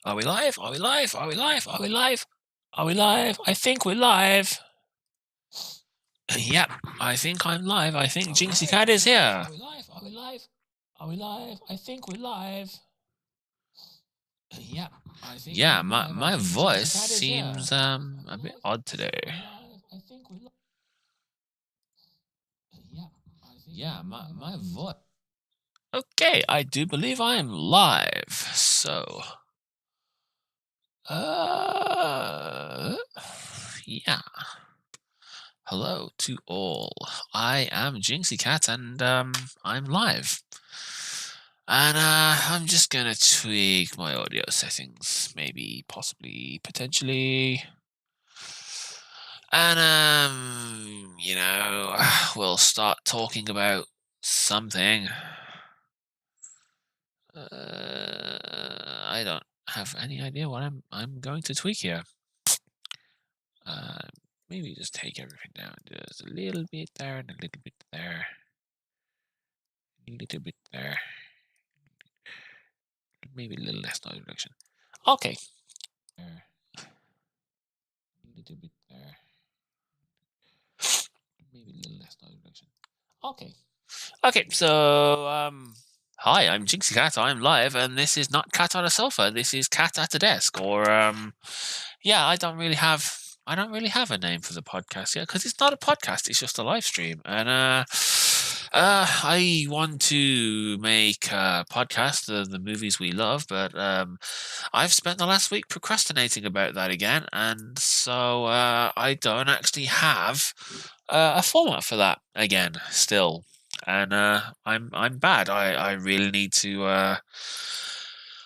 Are we live? Are we live? Are we live? Are we live? Are we live? I think we're live. Yep, I think I'm live. I think Jinxie Cat is here. Are we live? Are we live? Are we live? I think we're live. Yep, I think. Yeah, my voice seems a bit odd today. I think we're live. Yeah, my voice. Okay, I do believe I am live. So, yeah. Hello to all. I am Jinxie Cat, and I'm live. And I'm just gonna tweak my audio settings, maybe, possibly, potentially. And we'll start talking about something. I don't have any idea what I'm going to tweak here. Maybe just take everything down just a little bit there and a little bit there. A little bit there. Maybe a little less noise reduction. Okay. There. A little bit there. Maybe a little less noise reduction. Okay. Okay, so hi, I'm Jinxie Cat. I'm live, and this is not Cat on a sofa. This is Cat at a desk, or yeah, I don't really have a name for the podcast yet because it's not a podcast. It's just a live stream, and I want to make a podcast of the movies we love, but I've spent the last week procrastinating about that again, and so I don't actually have a format for that again still. And I'm bad. I really need to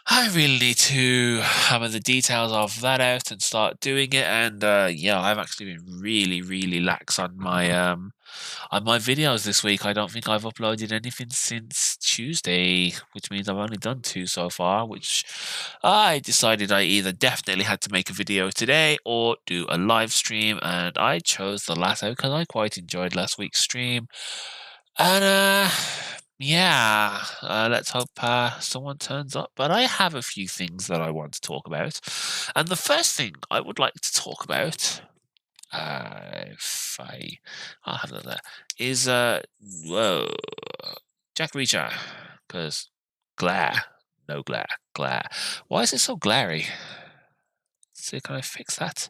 hammer the details of that out and start doing it. And yeah, I've actually been really lax on my videos this week. I don't think I've uploaded anything since Tuesday, which means I've only done 2 so far, which I decided I either definitely had to make a video today or do a live stream, and I chose the latter because I quite enjoyed last week's stream. And yeah, let's hope someone turns up. But I have a few things that I want to talk about. And the first thing I would like to talk about, I'll have that there, is, whoa, Jack Reacher. Because glare. No glare. Glare. Why is it so glary? So can I fix that?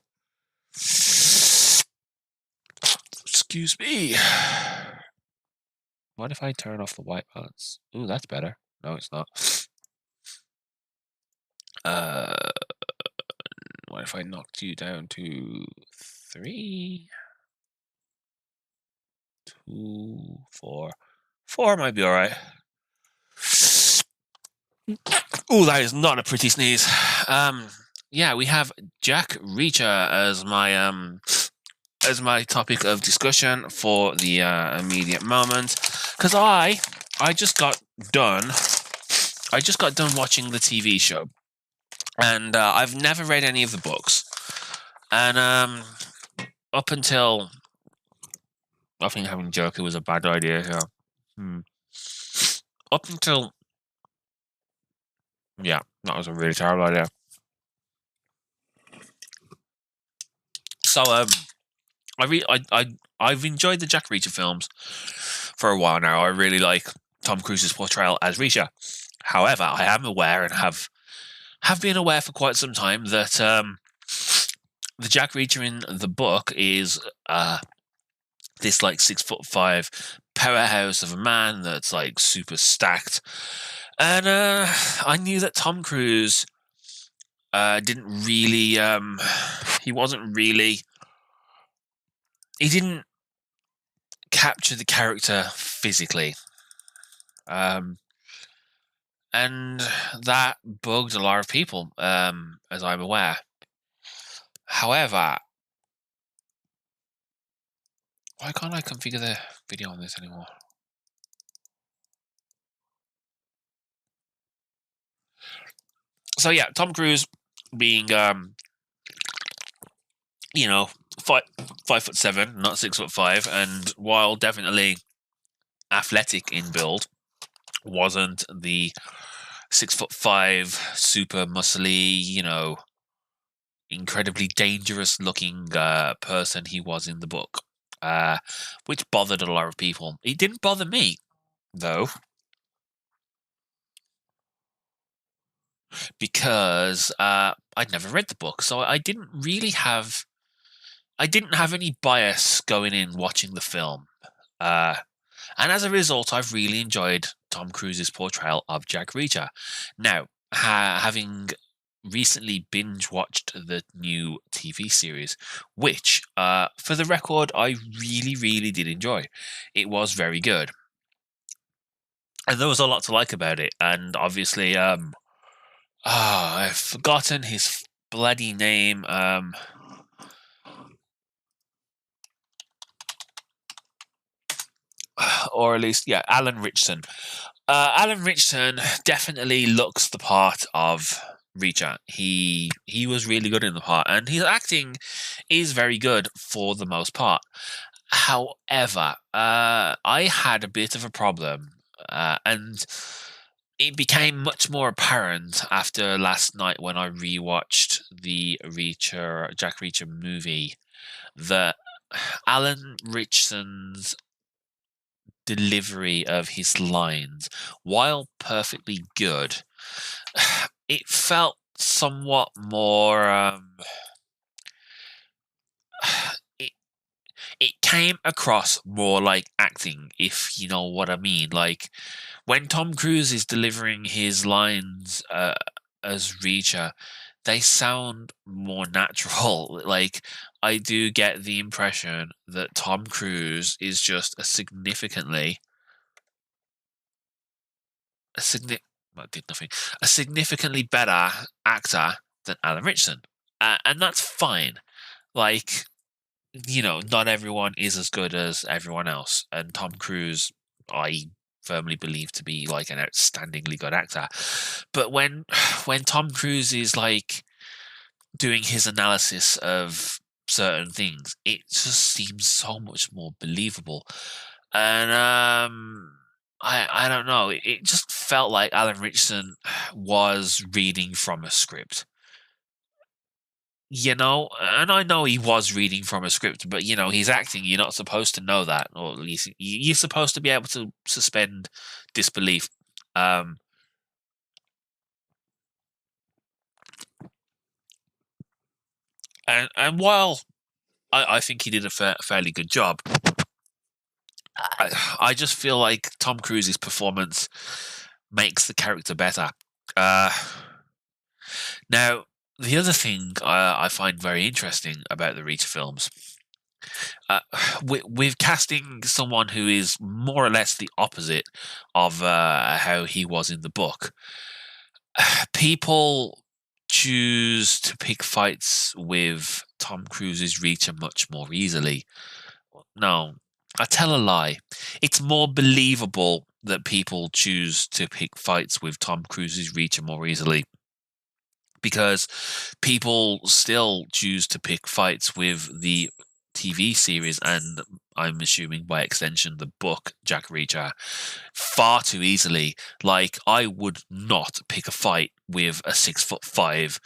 Excuse me. What if I turn off the white balance? Ooh, that's better. No, it's not. What if I knocked you down to 3? 2, 4. 4 might be alright. Ooh, that is not a pretty sneeze. Yeah, we have Jack Reacher as my topic of discussion for the immediate moment, because I just got done watching the TV show, and I've never read any of the books, and up until I think having Joker was a bad idea here. Up until that was a really terrible idea. So I've enjoyed the Jack Reacher films for a while now. I really like Tom Cruise's portrayal as Reacher. However, I am aware and have been aware for quite some time that the Jack Reacher in the book is this like 6'5" powerhouse of a man that's like super stacked. And I knew that Tom Cruise didn't really he didn't capture the character physically. And that bugged a lot of people, as I'm aware. However, why can't I configure the video on this anymore? So yeah, Tom Cruise being 5'7", not 6'5", and while definitely athletic in build, wasn't the 6'5", super muscly, incredibly dangerous looking person he was in the book, which bothered a lot of people. It didn't bother me, though, because I'd never read the book, so I didn't have any bias going in watching the film. Uh, and as a result, I've really enjoyed Tom Cruise's portrayal of Jack Reacher. Now, having recently binge watched the new TV series, which, for the record, I really, really did enjoy. It was very good. And there was a lot to like about it. And obviously, I've forgotten his bloody name. Or at least, yeah, Alan Richson. Alan Richson definitely looks the part of Reacher. He was really good in the part, and his acting is very good for the most part. However, I had a bit of a problem, and it became much more apparent after last night when I rewatched the Jack Reacher movie, that Alan Richson's delivery of his lines, while perfectly good, it felt somewhat more. It it came across more like acting, if you know what I mean. Like when Tom Cruise is delivering his lines as Reacher, they sound more natural. Like I do get the impression that Tom Cruise is just a signi- well, did nothing, a significantly better actor than Alan Richardson, and that's fine. Like, not everyone is as good as everyone else, and Tom Cruise, I firmly believe to be like an outstandingly good actor. But when when Tom Cruise is like doing his analysis of certain things, it just seems so much more believable. And I don't know. It just felt like Alan Richardson was reading from a script. And I know he was reading from a script, but he's acting. You're not supposed to know that, or at least you're supposed to be able to suspend disbelief. Um, and while I think he did a fairly good job, I just feel like Tom Cruise's performance makes the character better. Uh, Now, the other thing I find very interesting about the Rita films, uh, with casting someone who is more or less the opposite of how he was in the book, people choose to pick fights with Tom Cruise's Rita much more easily. No, I tell a lie. It's more believable that people choose to pick fights with Tom Cruise's Reacher more easily, because people still choose to pick fights with the TV series, and I'm assuming by extension the book Jack Reacher, far too easily. Like, I would not pick a fight with a 6'5"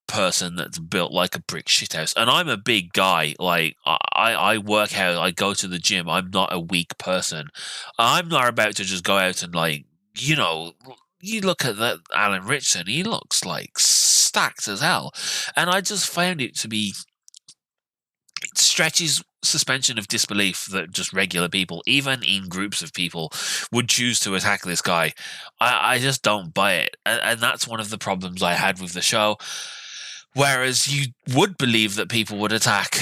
person that's built like a brick shithouse. And I'm a big guy. Like, I work out, I go to the gym. I'm not a weak person. I'm not about to just go out and, like, you look at that Alan Richardson, he looks like stacked as hell. And I just found it to be, it stretches suspension of disbelief that just regular people, even in groups of people, would choose to attack this guy. I just don't buy it. And that's one of the problems I had with the show. Whereas you would believe that people would attack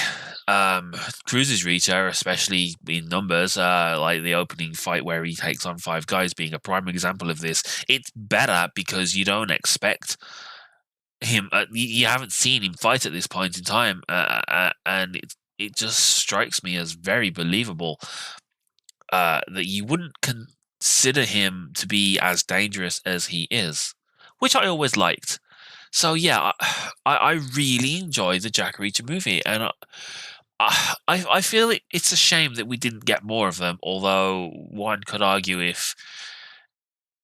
Cruise's Rita, especially in numbers, like the opening fight where he takes on five guys being a prime example of this. It's better because you don't expect him. You haven't seen him fight at this point in time, and it just strikes me as very believable that you wouldn't consider him to be as dangerous as he is, which I always liked. So yeah, I really enjoy the Jack Reacher movie, and I feel it's a shame that we didn't get more of them. Although one could argue, if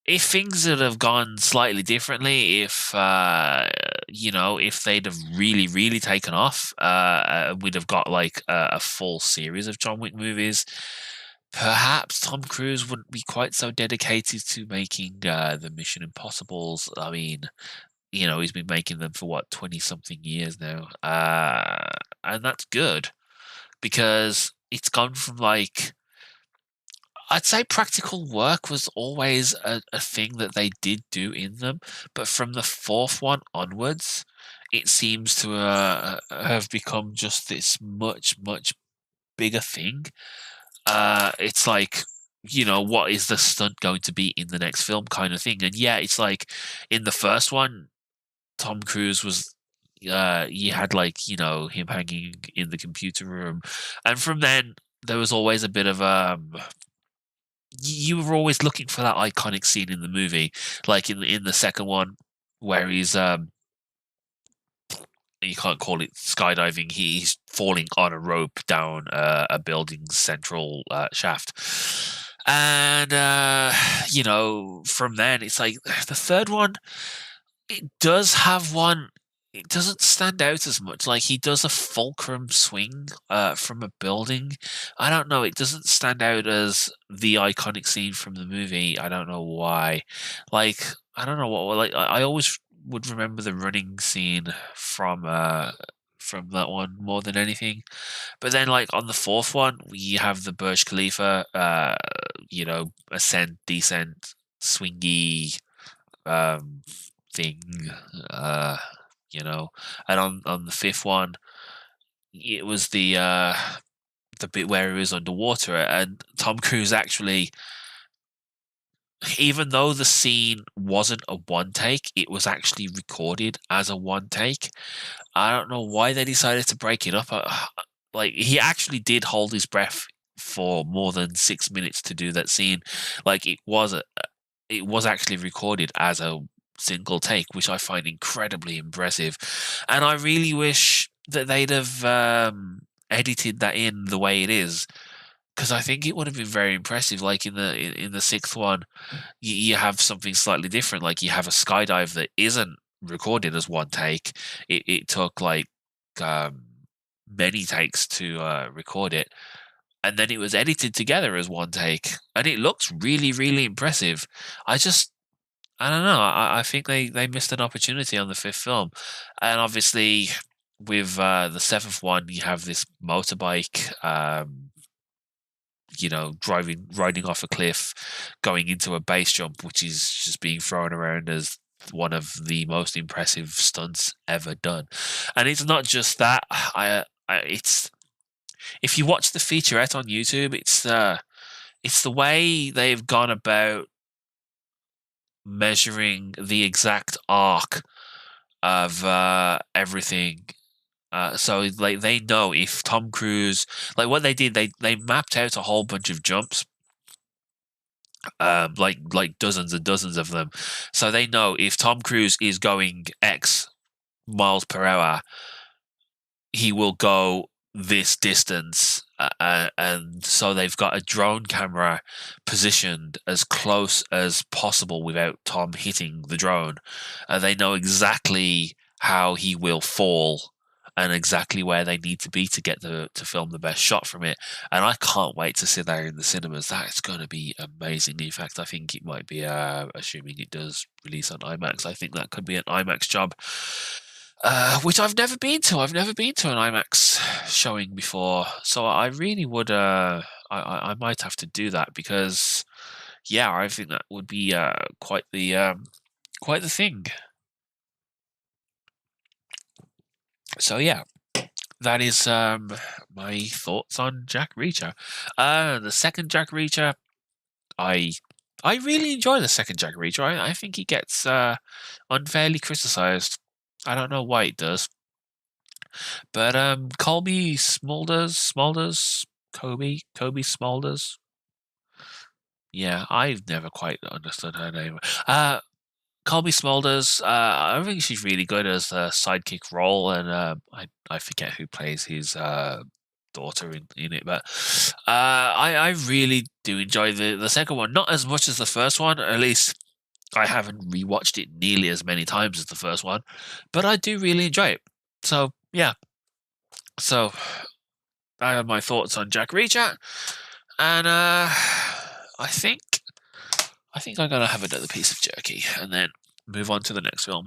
if things would have gone slightly differently, if they'd have really, really taken off, we'd have got like a full series of John Wick movies. Perhaps Tom Cruise wouldn't be quite so dedicated to making the Mission Impossibles. I mean, he's been making them for what, 20 something years now. And that's good because it's gone from like, I'd say practical work was always a thing that they did do in them, but from the fourth one onwards, it seems to have become just this much, much bigger thing. It's like, what is the stunt going to be in the next film kind of thing? And yeah, it's like in the first one, Tom Cruise was. You had like him hanging in the computer room, and from then there was always a bit of you were always looking for that iconic scene in the movie, like in the second one where he's you can't call it skydiving. He's falling on a rope down a building's central shaft, and from then it's like the third one. It does have one. It doesn't stand out as much. Like he does a fulcrum swing from a building. I don't know. It doesn't stand out as the iconic scene from the movie. I don't know why. Like I don't know what. Like I always would remember the running scene from that one more than anything. But then like on the fourth one, we have the Burj Khalifa. Ascent, descent, swingy um thing. Uh, and on the fifth one, it was the bit where he was underwater, and Tom Cruise actually, even though the scene wasn't a one take, it was actually recorded as a one take. I don't know why they decided to break it up. Like he actually did hold his breath for more than 6 minutes to do that scene. Like it was actually recorded as a single take, which I find incredibly impressive. And I really wish that they'd have edited that in the way it is, because I think it would have been very impressive. Like in the sixth one, you have something slightly different. Like you have a skydive that isn't recorded as one take. It took like um, many takes to record it, and then it was edited together as one take, and it looks really, really impressive. I don't know. I think they missed an opportunity on the fifth film, and obviously with the seventh one, you have this motorbike, riding off a cliff, going into a base jump, which is just being thrown around as one of the most impressive stunts ever done. And it's not just that. It's if you watch the featurette on YouTube, it's the way they've gone about measuring the exact arc of everything. So like they know if Tom Cruise, like what they did, they mapped out a whole bunch of jumps, like dozens and dozens of them. So they know if Tom Cruise is going X miles per hour, he will go this distance. And so they've got a drone camera positioned as close as possible without Tom hitting the drone. They know exactly how he will fall and exactly where they need to be to get to film the best shot from it. And I can't wait to sit there in the cinemas. That's going to be amazing. In fact, I think it might be, assuming it does release on IMAX, I think that could be an IMAX job. Which I've never been to. I've never been to an IMAX showing before, so I really would. I might have to do that because, yeah, I think that would be quite the thing. So yeah, that is my thoughts on Jack Reacher. The second Jack Reacher, I I really enjoy the second Jack Reacher. I think he gets unfairly criticized. I don't know why it does. But Colby Smulders, Kobe Smulders. Yeah, I've never quite understood her name. Colby Smulders. I think she's really good as a sidekick role, and I forget who plays his daughter in it, but I really do enjoy the second one. Not as much as the first one, at least I haven't rewatched it nearly as many times as the first one, but I do really enjoy it. So yeah, so I have my thoughts on Jack Reacher, and I think I'm gonna have another piece of jerky and then move on to the next film.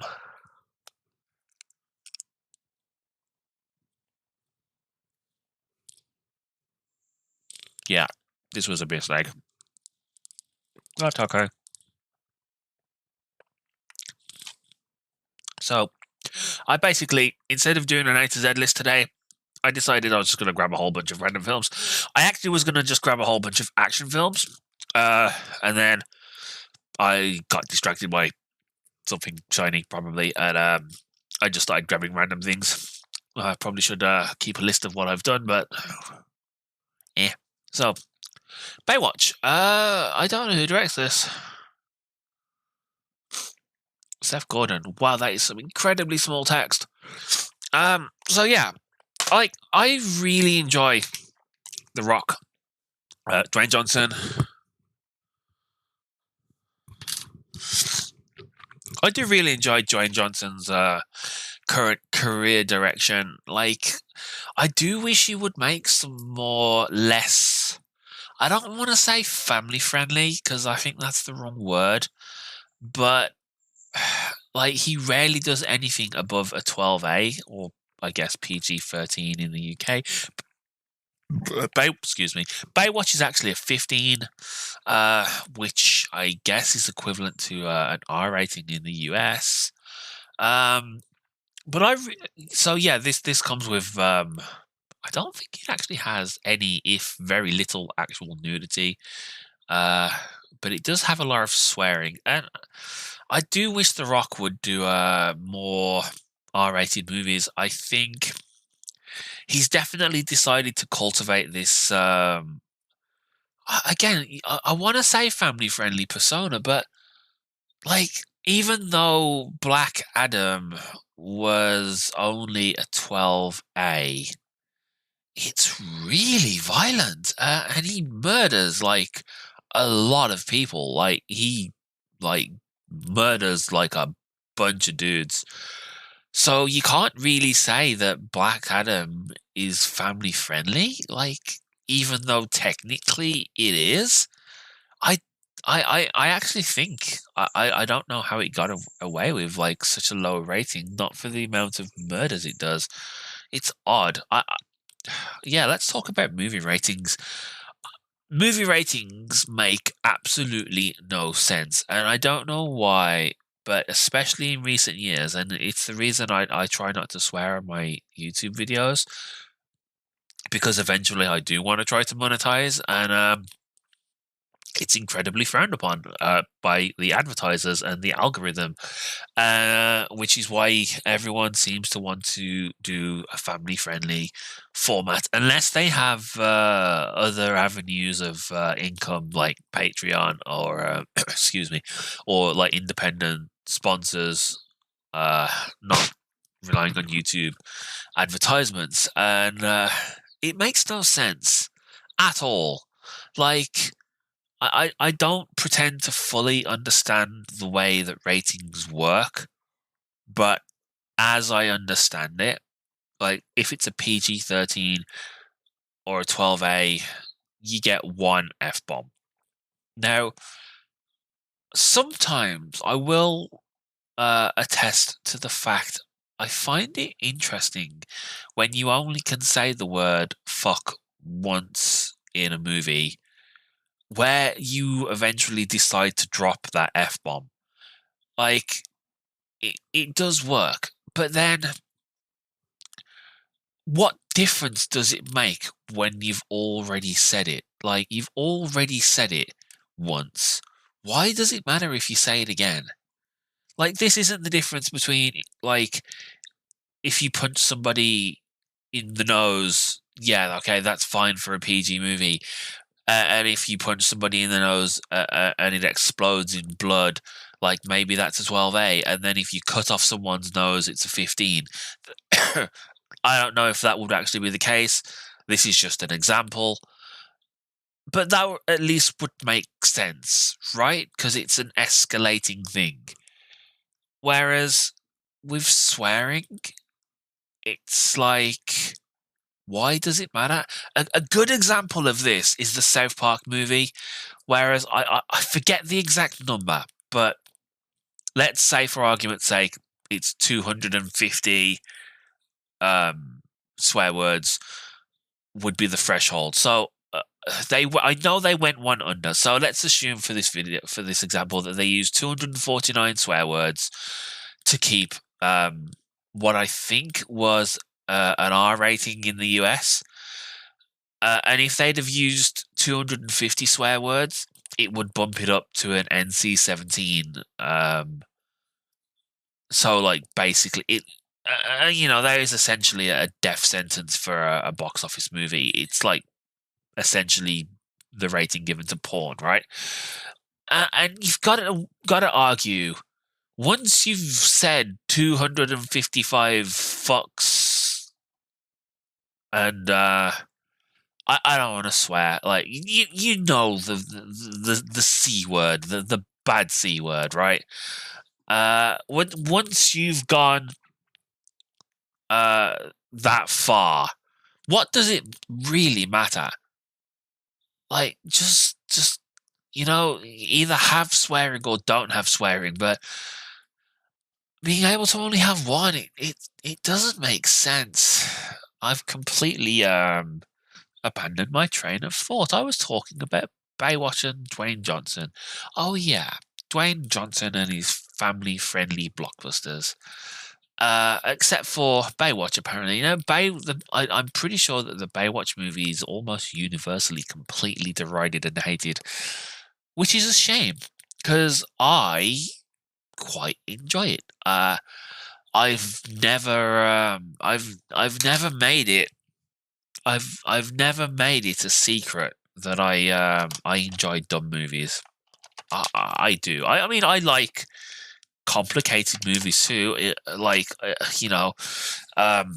Yeah, this was a mistake. That's okay. So I basically, instead of doing an A to Z list today, I decided I was just going to grab a whole bunch of random films. I actually was going to just grab a whole bunch of action films, and then I got distracted by something shiny, probably, and I just started grabbing random things. I probably should keep a list of what I've done, but yeah. So, Baywatch. I don't know who directs this. Seth Gordon. Wow, that is some incredibly small text. So yeah, I really enjoy The Rock, Dwayne Johnson. I do really enjoy Dwayne Johnson's current career direction. Like, I do wish he would make some more less. I don't want to say family friendly because I think that's the wrong word, but like he rarely does anything above a 12A or I guess PG-13 in the UK. Excuse me. Baywatch is actually a 15, which I guess is equivalent to an R rating in the US. But so yeah, this comes with I don't think it actually has any, if very little, actual nudity. But it does have a lot of swearing, and I do wish The Rock would do more R-rated movies. I think he's definitely decided to cultivate this. Again, I want to say family-friendly persona, but like, even though Black Adam was only a 12A, it's really violent, and he murders like a lot of people. Like he like murders like a bunch of dudes. So you can't really say that Black Adam is family friendly. Like even though technically it is, I I actually think I don't know how it got away with like such a low rating, not for the amount of murders it does. It's odd. Yeah, let's talk about movie ratings. Movie ratings make absolutely no sense, and I don't know why, but especially in recent years, and it's the reason I try not to swear on my YouTube videos because eventually I do want to try to monetize, and it's incredibly frowned upon by the advertisers and the algorithm, which is why everyone seems to want to do a family-friendly format, unless they have other avenues of income like Patreon or excuse me, or like independent sponsors, not relying on YouTube advertisements, and it makes no sense at all. Like I don't pretend to fully understand the way that ratings work, but as I understand it, like if it's a PG-13 or a 12A, you get one F bomb. Now, sometimes I will attest to the fact I find it interesting when you only can say the word fuck once in a movie where you eventually decide to drop that F bomb. Like, it does work, but then what difference does it make when you've already said it? Like, you've already said it once. Why does it matter if you say it again? Like, this isn't the difference between, like, if you punch somebody in the nose, yeah, okay, that's fine for a PG movie. And if you punch somebody in the nose and it explodes in blood, like maybe that's a 12A. And then if you cut off someone's nose, it's a 15. I don't know if that would actually be the case. This is just an example. but that at least would make sense, right? Because it's an escalating thing. Whereas with swearing, it's like, why does it matter? A good example of this is the South Park movie. Whereas I forget the exact number, but let's say for argument's sake, it's 250 swear words would be the threshold. So I know they went one under. So let's assume for this video, for this example, that they used 249 swear words to keep what I think was an R rating in the US. And if they'd have used 250 swear words, it would bump it up to an NC-17. So, like, basically, there is essentially a death sentence for a box office movie. It's like essentially the rating given to porn, right? And you've got to argue, once you've said 255 fucks, and I don't want to swear, like the C word, the bad C word, right? Once you've gone that far, what does it really matter? Like, just either have swearing or don't have swearing, but being able to only have one, it doesn't make sense. I've completely abandoned my train of thought. I was talking about Baywatch and Dwayne Johnson. Oh yeah, Dwayne Johnson and his family-friendly blockbusters. Except for Baywatch, apparently. I'm pretty sure that the Baywatch movie is almost universally completely derided and hated, which is a shame because I quite enjoy it. I've never made it. I've never made it a secret that I enjoy dumb movies. I do. I mean, I like complicated movies too,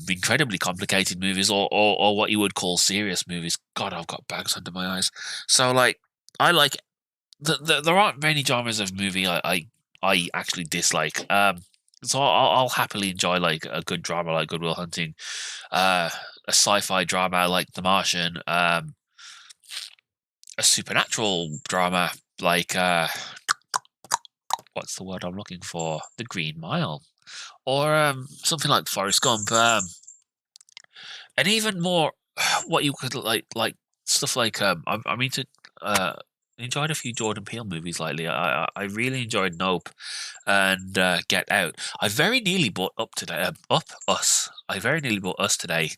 incredibly complicated movies, or what you would call serious movies. God, I've got bags under my eyes. So, like, I like there aren't many genres of movie I actually dislike. So I'll happily enjoy like a good drama like Good Will Hunting, a sci-fi drama like The Martian, a supernatural drama like what's the word I'm looking for? The Green Mile, or something like Forrest Gump, and even more what you could like stuff like I mean to enjoyed a few Jordan Peele movies lately. I really enjoyed Nope and Get Out. I very nearly bought Up today. Up Us. I very nearly bought Us today,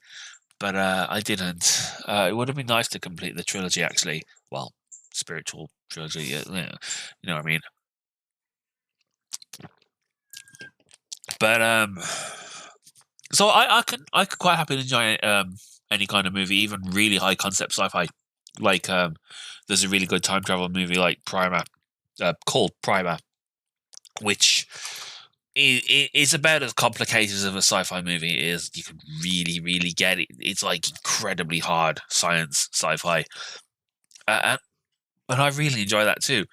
but I didn't. It would have been nice to complete the trilogy actually. Well, spiritual trilogy. You know what I mean. But so I could quite happily enjoy any kind of movie, even really high concept sci-fi. Like there's a really good time travel movie like Primer, called Primer, which is about as complicated of a sci-fi movie as you can really get. It's like incredibly hard science sci-fi, and I really enjoy that too.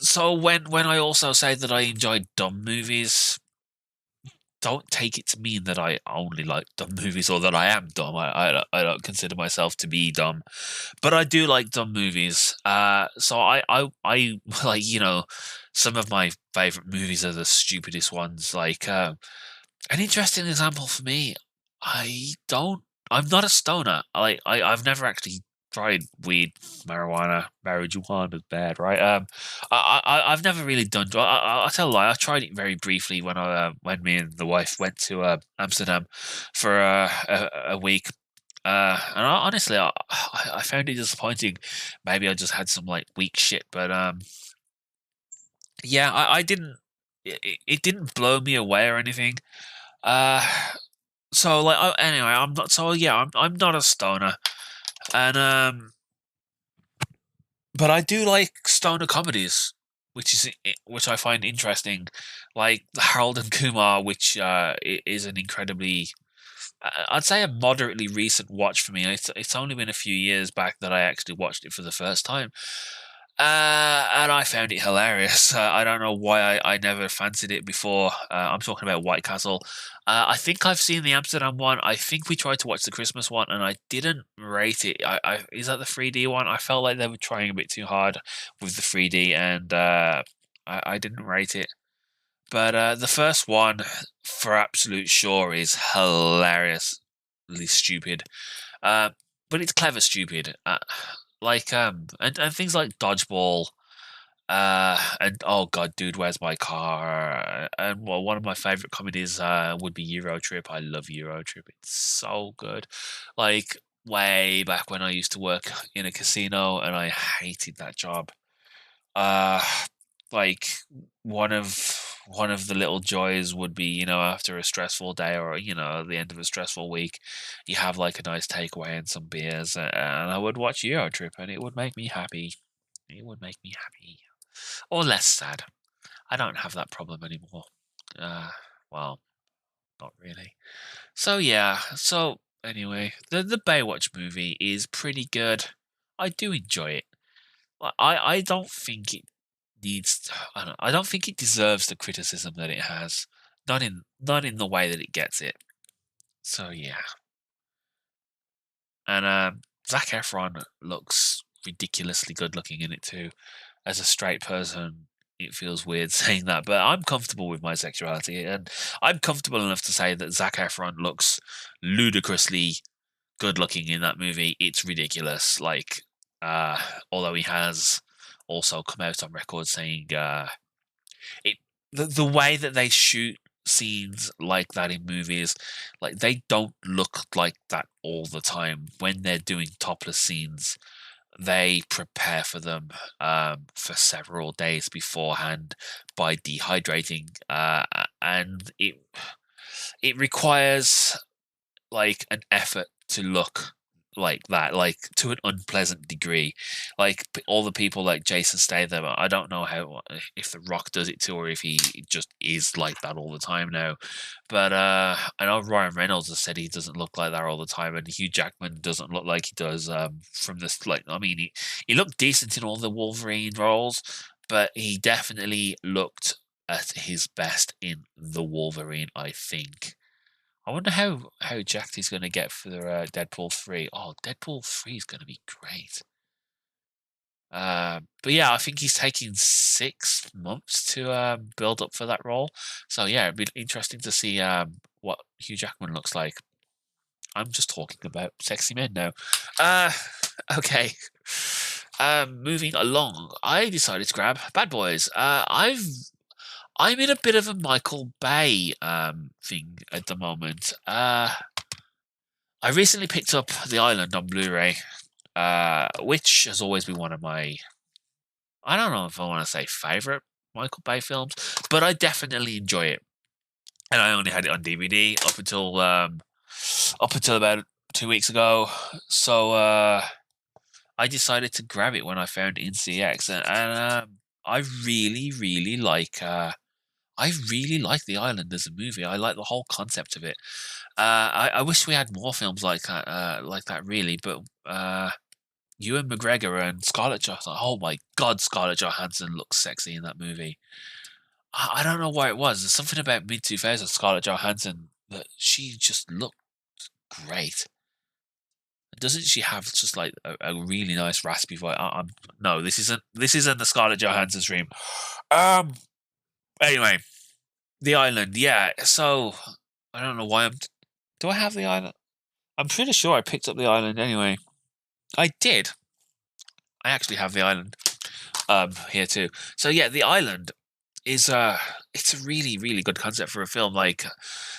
So when I also say that I enjoy dumb movies, don't take it to mean that I only like dumb movies or that I am dumb. I don't consider myself to be dumb, but I do like dumb movies. So I like some of my favorite movies are the stupidest ones. Like an interesting example for me, I don't. I'm not a stoner. I've never actually tried weed, marijuana. Marijuana is bad, right? I've never really done. I'll tell a lie. I tried it very briefly when me and the wife went to Amsterdam for a week. Honestly, I found it disappointing. Maybe I just had some like weak shit, but yeah, I didn't. It didn't blow me away or anything. Uh, so like anyway, I'm not. So yeah, I'm not a stoner, and but I do like stoner comedies, which I find interesting, like Harold and Kumar, which is an incredibly I'd say a moderately recent watch for me. It's only been a few years back that I actually watched it for the first time, and I found it hilarious. I don't know why I never fancied it before. I'm talking about White Castle. I think I've seen the Amsterdam one. I think we tried to watch the Christmas one, and I didn't rate it. Is that the 3D one? I felt like they were trying a bit too hard with the 3D, and I didn't rate it. But the first one, for absolute sure, is hilariously stupid. Uh, but it's clever stupid. And things like dodgeball. And oh god, dude, where's my car? And well, one of my favorite comedies would be Euro Trip. I love Euro Trip. It's so good. Like way back when I used to work in a casino, and I hated that job. Uh, like one of the little joys would be, after a stressful day or, at the end of a stressful week, you have like a nice takeaway and some beers, and I would watch Euro Trip, and it would make me happy. It would make me happy. Or less sad. I don't have that problem anymore. Uh, well, not really. So yeah. So anyway, the Baywatch movie is pretty good. I do enjoy it. I don't think it needs. I don't think it deserves the criticism that it has. Not in the way that it gets it. So yeah. And Zac Efron looks ridiculously good looking in it too. As a straight person, it feels weird saying that, but I'm comfortable with my sexuality, and I'm comfortable enough to say that Zac Efron looks ludicrously good looking in that movie. It's ridiculous. Like, although he has also come out on record saying it the way that they shoot scenes like that in movies, like they don't look like that all the time. When they're doing topless scenes, they prepare for them for several days beforehand by dehydrating, and it requires like an effort to look like that, like to an unpleasant degree. Like all the people like Jason Statham, I don't know how if The Rock does it too, or if he just is like that all the time now. But I know Ryan Reynolds has said he doesn't look like that all the time, and Hugh Jackman doesn't look like he does from this. Like, I mean, he looked decent in all the Wolverine roles, but he definitely looked at his best in the Wolverine, I think. I wonder how jacked he's going to get for Deadpool 3. Oh, Deadpool 3 is going to be great. But yeah, I think he's taking 6 months to build up for that role. So yeah, it'd be interesting to see what Hugh Jackman looks like. I'm just talking about sexy men now. Uh, okay. Moving along, I decided to grab Bad Boys. I'm in a bit of a Michael Bay thing at the moment. I recently picked up The Island on Blu-ray, which has always been one of my, I don't know if I want to say favorite Michael Bay films, but I definitely enjoy it. And I only had it on DVD up until about 2 weeks ago. So I decided to grab it when I found it in CX, and I really, really like. I really like The Island as a movie. I like the whole concept of it. I wish we had more films like that, really. But Ewan McGregor and Scarlett Johansson. Oh my God, Scarlett Johansson looks sexy in that movie. I don't know why it was. There's something about mid 2000s Scarlett Johansson that she just looked great. Doesn't she have just like a really nice raspy voice? No, this isn't the Scarlett Johansson stream. Um. Anyway, The Island. Yeah. So I don't know why I'm. Do I have The Island? I'm pretty sure I picked up The Island anyway. I did. I actually have The Island here too. So yeah, The Island is it's a really, really good concept for a film.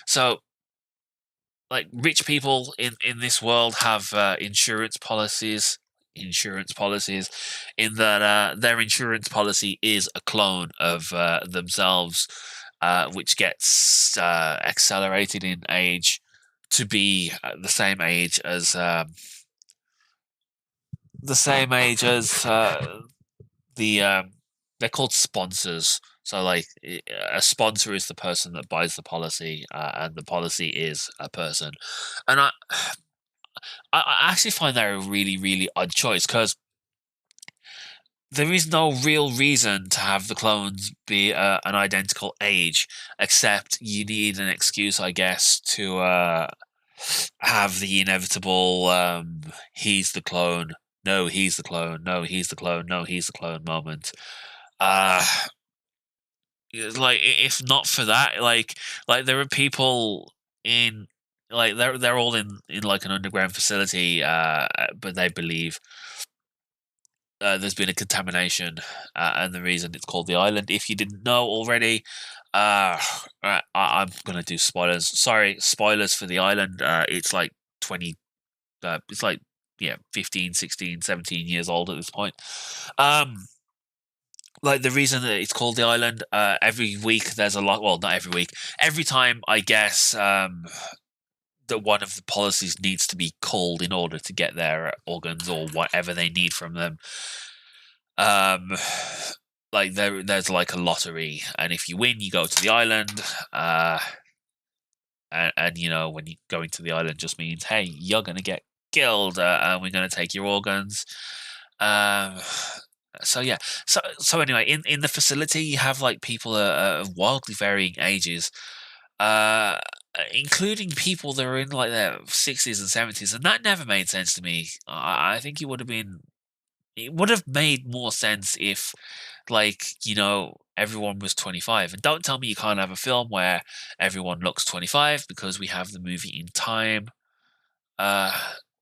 So like rich people in this world have insurance policies in that their insurance policy is a clone of themselves, which gets accelerated in age to be the same age as the they're called sponsors. So, like, a sponsor is the person that buys the policy, and the policy is a person. And I actually find that a really, really odd choice because there is no real reason to have the clones be an identical age, except you need an excuse, I guess, to have the inevitable he's the clone, no, he's the clone, no, he's the clone, no, he's the clone moment. Uh, like if not for that, like there are people in like they're all in like an underground facility, but they believe there's been a contamination, and the reason it's called the island, if you didn't know already, I'm gonna do spoilers. Sorry, spoilers for the island. It's like 20, it's like, yeah, 15, 16, 17 years old at this point. Um, like the reason that it's called the island, every week there's a lot. Well, not every week. Every time, I guess, that one of the policies needs to be called in order to get their organs or whatever they need from them. Um, like there's like a lottery, and if you win, you go to the island. And you know, when you go into the island, just means, hey, you're gonna get killed, and we're gonna take your organs. Um, so yeah, so anyway, in the facility, you have like people of wildly varying ages, uh, including people that are in like their 60s and 70s, and that never made sense to me. I think it would have made more sense if, like, you know, everyone was 25. And don't tell me you can't have a film where everyone looks 25, because we have the movie In Time, uh,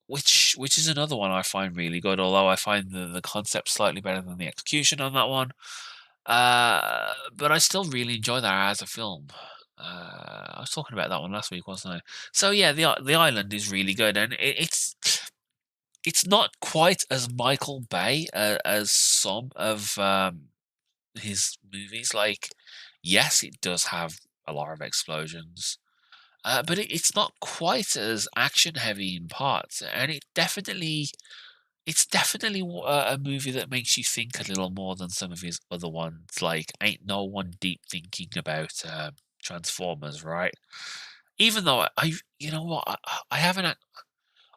which is another one I find really good. Although I find the concept slightly better than the execution on that one. But I still really enjoy that as a film. I was talking about that one last week, wasn't I? So yeah, the island is really good, and it's not quite as Michael Bay as some of his movies. Like, yes, it does have a lot of explosions, but it's not quite as action heavy in parts, and it's definitely a movie that makes you think a little more than some of his other ones. Like, ain't no one deep thinking about Transformers, right? Even though you know what, I haven't.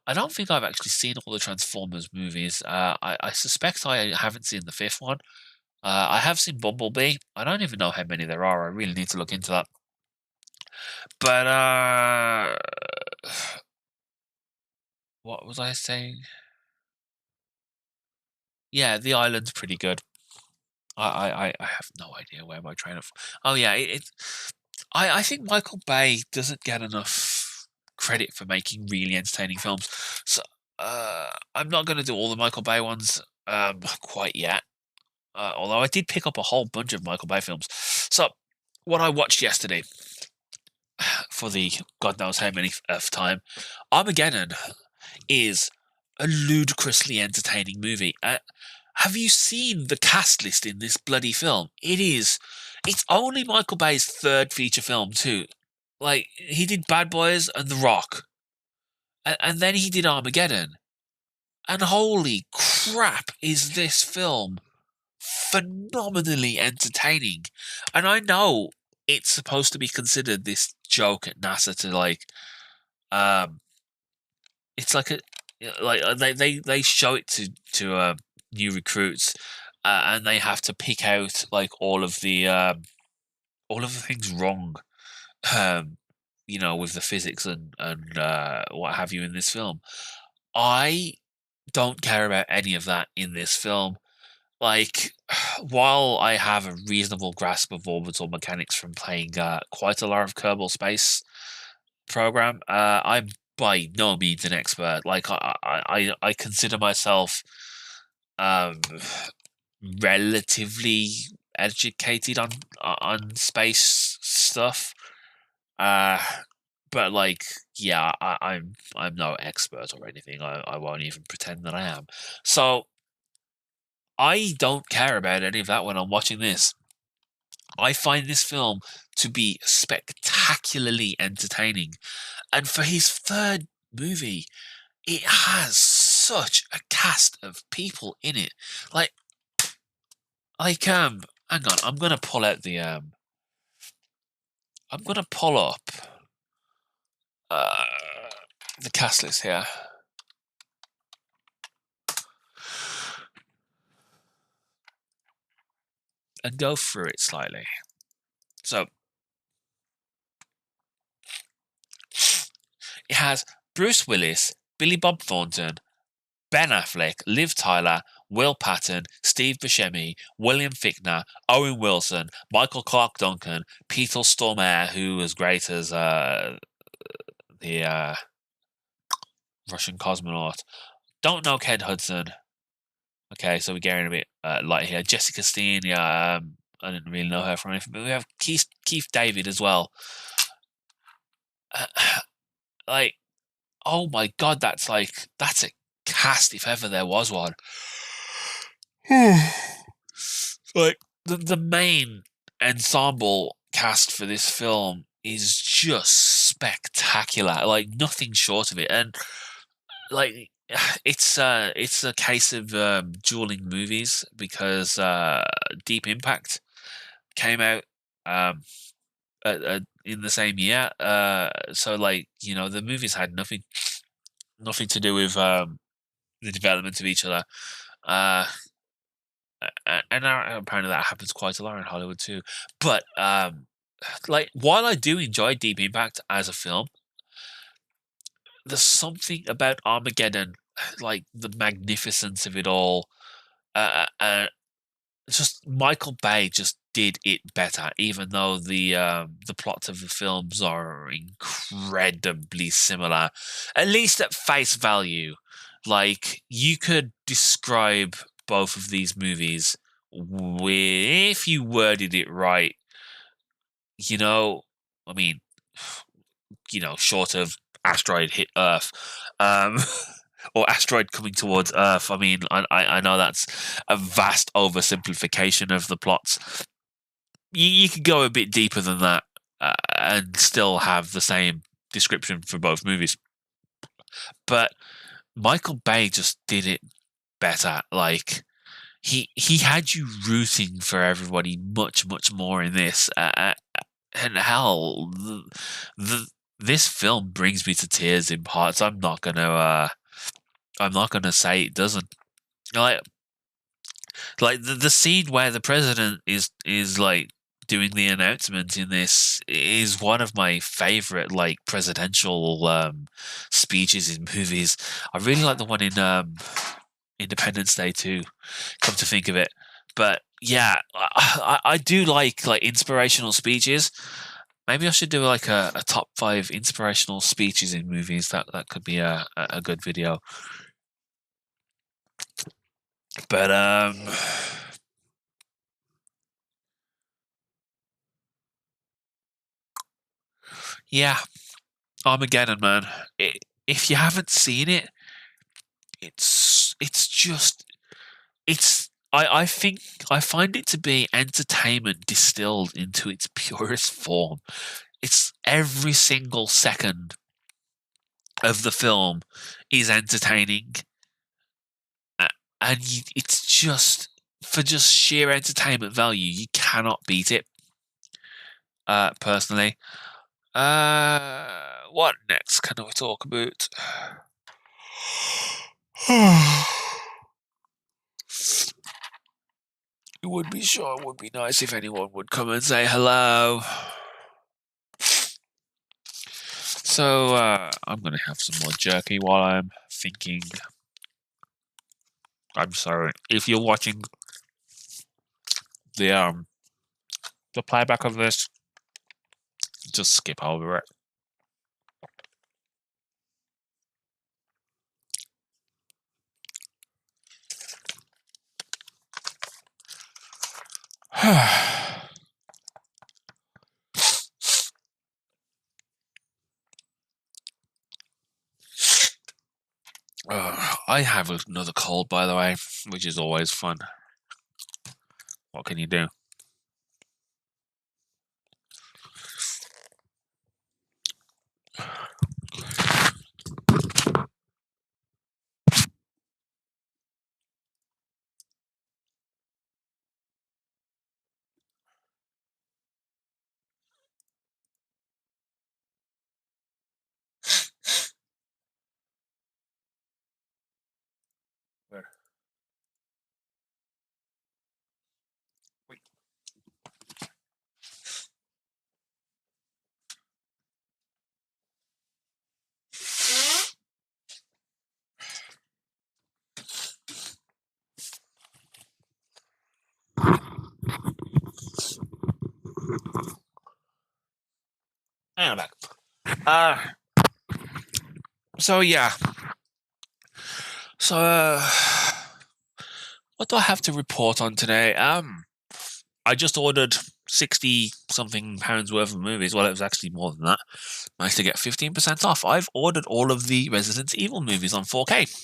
I don't think I've actually seen all the Transformers movies. I suspect I haven't seen the fifth one. I have seen Bumblebee. I don't even know how many there are. I really need to look into that. But what was I saying? Yeah, the island's pretty good. I have no idea where my train of. Oh yeah, I think Michael Bay doesn't get enough credit for making really entertaining films. So I'm not going to do all the Michael Bay ones quite yet. Although I did pick up a whole bunch of Michael Bay films. So what I watched yesterday, for the God knows how many of time, Armageddon is a ludicrously entertaining movie. Have you seen the cast list in this bloody film? It's only Michael Bay's third feature film too. Like, he did Bad Boys and The Rock, and then he did Armageddon. And holy crap, is this film phenomenally entertaining. And I know it's supposed to be considered this joke at NASA to, like, um it's like they show it to new recruits, and they have to pick out like all of the things wrong, um you know, with the physics and what have you in this film. I don't care about any of that in this film. Like, while I have a reasonable grasp of orbital mechanics from playing quite a lot of Kerbal Space Program, I'm by no means an expert. Like, I consider myself um, relatively educated on space stuff. Uh, but like, yeah, I'm no expert or anything. I won't even pretend that I am. So I don't care about any of that when I'm watching this. I find this film to be spectacularly entertaining. And for his third movie, it has such a cast of people in it. Like, like, hang on, I'm gonna pull out the I'm gonna pull up uh the cast list here and go through it slightly. So it has Bruce Willis, Billy Bob Thornton, Ben Affleck, Liv Tyler, Will Patton, Steve Buscemi, William Fichtner, Owen Wilson, Michael Clark Duncan, Peter Stormare, who was great as the Russian cosmonaut. Don't know Ken Hudson. Okay, so we're getting a bit light here. Jessica Steen, yeah, I didn't really know her from anything, but we have Keith David as well. Like, oh my god, that's a cast if ever there was one. Like the main ensemble cast for this film is just spectacular, like nothing short of it, and like it's a case of dueling movies because Deep Impact came out in the same year, so like the movies had nothing to do with the development of each other. And apparently that happens quite a lot in Hollywood too. But like while I do enjoy Deep Impact as a film, there's something about Armageddon, like the magnificence of it all. Just Michael Bay just did it better, even though the plots of the films are incredibly similar, at least at face value. Like you could describe both of these movies if you worded it right. I mean, short of asteroid hit Earth, um, or asteroid coming towards Earth. I mean, I know that's a vast oversimplification of the plots. You could go a bit deeper than that and still have the same description for both movies. But Michael Bay just did it better. Like he had you rooting for everybody much more in this. And hell, this film brings me to tears in parts. I'm not gonna say it doesn't. Like the scene where the president is like doing the announcement in this is one of my favorite like presidential speeches in movies. I really like the one in Independence Day too, come to think of it. But yeah, I do like inspirational speeches. Maybe I should do like a top 5 inspirational speeches in movies. That could be a good video. But yeah, Armageddon, man. If you haven't seen it, I think I find it to be entertainment distilled into its purest form. It's every single second of the film is entertaining, and it's just for just sheer entertainment value, you cannot beat it. Personally, what next can we talk about? It would be nice if anyone would come and say hello. So I'm gonna have some more jerky while I'm thinking. I'm sorry if you're watching the playback of this. Just skip over it. I have another cold, by the way, which is always fun. What can you do? Where? Wait. And I'm back. So yeah. So what do I have to report on today? I just ordered 60 something pounds worth of movies. Well, it was actually more than that. Managed to get 15% off. I've ordered all of the Resident Evil movies on 4K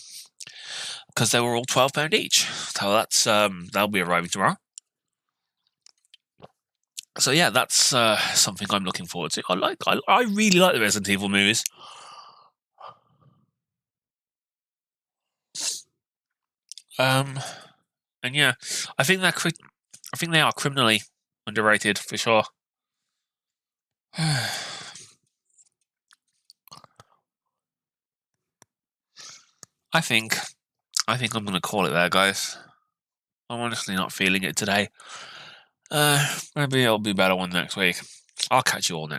because they were all £12 each. So that's that'll be arriving tomorrow. So yeah, that's something I'm looking forward to. I really like the Resident Evil movies. And yeah, I think they are criminally underrated for sure. I think I'm going to call it there, guys. I'm honestly not feeling it today. Maybe it'll be better one next week. I'll catch you all next